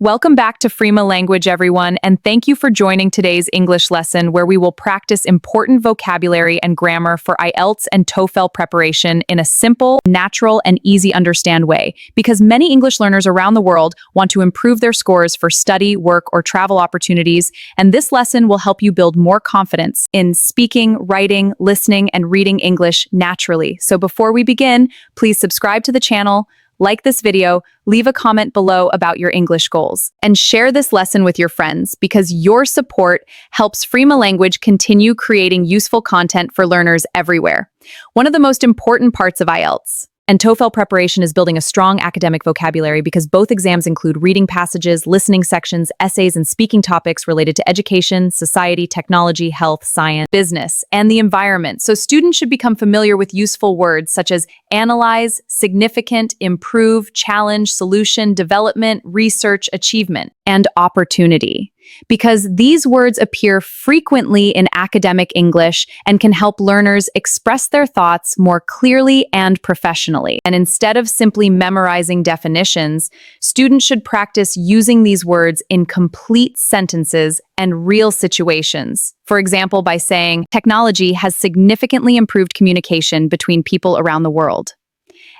Welcome back to Freema Language, everyone, and thank you for joining today's English lesson where we will practice important vocabulary and grammar for IELTS and TOEFL preparation in a simple, natural, and easy understand way, because many English learners around the world want to improve their scores for study, work, or travel opportunities, and this lesson will help you build more confidence in speaking, writing, listening, and reading English naturally. So before we begin, please subscribe to the channel, like this video, leave a comment below about your English goals, and share this lesson with your friends because your support helps Freema Language continue creating useful content for learners everywhere. One of the most important parts of IELTS and TOEFL preparation is building a strong academic vocabulary because both exams include reading passages, listening sections, essays, and speaking topics related to education, society, technology, health, science, business, and the environment. So students should become familiar with useful words such as analyze, significant, improve, challenge, solution, development, research, achievement, and opportunity, because these words appear frequently in academic English and can help learners express their thoughts more clearly and professionally. And instead of simply memorizing definitions, students should practice using these words in complete sentences and real situations. For example, by saying, technology has significantly improved communication between people around the world.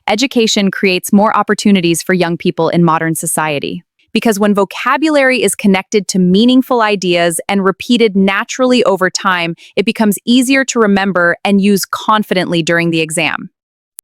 Education creates more opportunities for young people in modern society. Because when vocabulary is connected to meaningful ideas and repeated naturally over time, it becomes easier to remember and use confidently during the exam.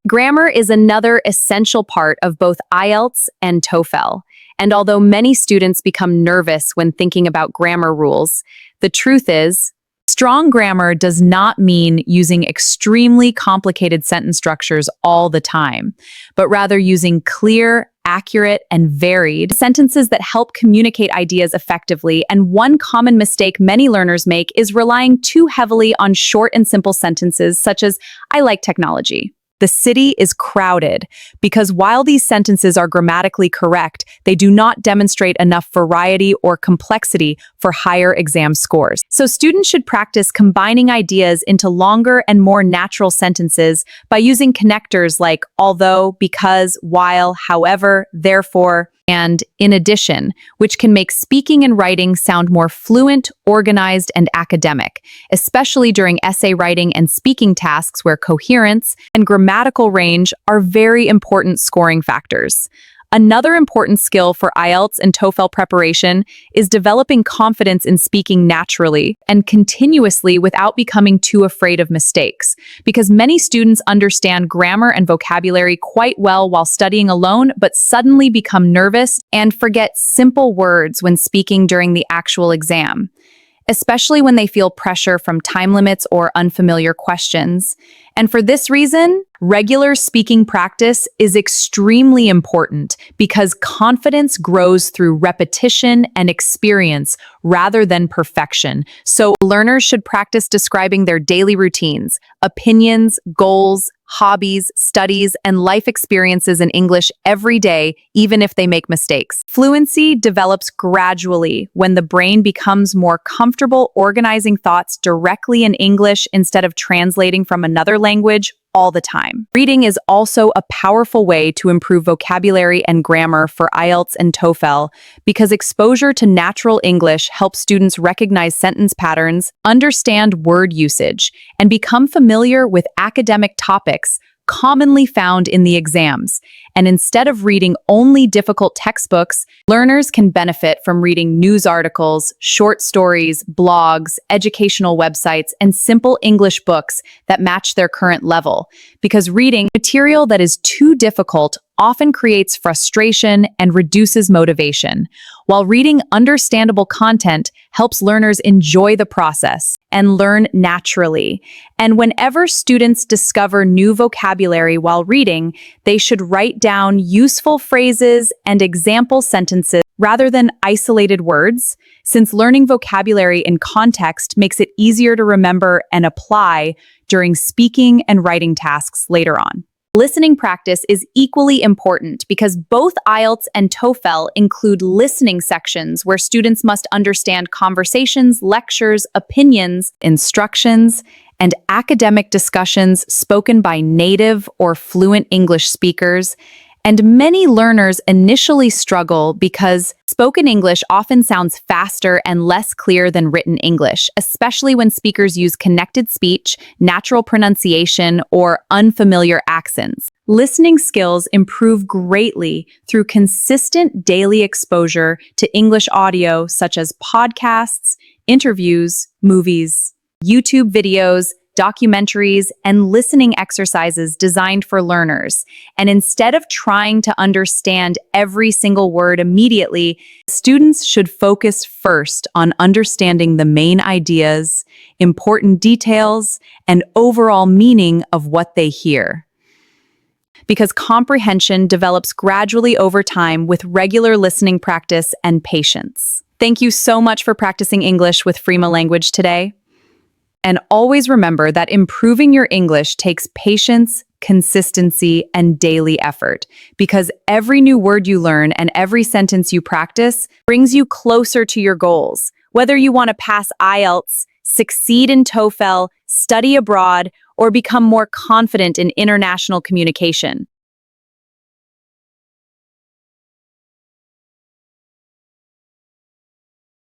Grammar is another essential part of both IELTS and TOEFL. And although many students become nervous when thinking about grammar rules, the truth is, strong grammar does not mean using extremely complicated sentence structures all the time, but rather using clear, accurate, and varied sentences that help communicate ideas effectively. And one common mistake many learners make is relying too heavily on short and simple sentences such as, I like technology. The city is crowded, because while these sentences are grammatically correct, they do not demonstrate enough variety or complexity for higher exam scores. So students should practice combining ideas into longer and more natural sentences by using connectors like although, because, while, however, therefore, and in addition, which can make speaking and writing sound more fluent, organized, and academic, especially during essay writing and speaking tasks where coherence and grammatical range are very important scoring factors. Another important skill for IELTS and TOEFL preparation is developing confidence in speaking naturally and continuously without becoming too afraid of mistakes, because many students understand grammar and vocabulary quite well while studying alone, but suddenly become nervous and forget simple words when speaking during the actual exam, especially when they feel pressure from time limits or unfamiliar questions. And for this reason, regular speaking practice is extremely important because confidence grows through repetition and experience rather than perfection. So learners should practice describing their daily routines, opinions, goals, hobbies, studies, and life experiences in English every day, even if they make mistakes. Fluency develops gradually when the brain becomes more comfortable organizing thoughts directly in English instead of translating from another language all the time. Reading is also a powerful way to improve vocabulary and grammar for IELTS and TOEFL because exposure to natural English helps students recognize sentence patterns, understand word usage, and become familiar with academic topics commonly found in the exams. And instead of reading only difficult textbooks, learners can benefit from reading news articles, short stories, blogs, educational websites, and simple English books that match their current level. Because reading material that is too difficult often creates frustration and reduces motivation, while reading understandable content helps learners enjoy the process and learn naturally. And whenever students discover new vocabulary while reading, they should write down useful phrases and example sentences rather than isolated words, since learning vocabulary in context makes it easier to remember and apply during speaking and writing tasks later on. Listening practice is equally important because both IELTS and TOEFL include listening sections where students must understand conversations, lectures, opinions, instructions, and academic discussions spoken by native or fluent English speakers. And many learners initially struggle because spoken English often sounds faster and less clear than written English, especially when speakers use connected speech, natural pronunciation, or unfamiliar accents. Listening skills improve greatly through consistent daily exposure to English audio, such as podcasts, interviews, movies, YouTube videos, documentaries, and listening exercises designed for learners. And instead of trying to understand every single word immediately, students should focus first on understanding the main ideas, important details, and overall meaning of what they hear. Because comprehension develops gradually over time with regular listening practice and patience. Thank you so much for practicing English with Frima Language today. And always remember that improving your English takes patience, consistency, and daily effort, because every new word you learn and every sentence you practice brings you closer to your goals. Whether you want to pass IELTS, succeed in TOEFL, study abroad, or become more confident in international communication.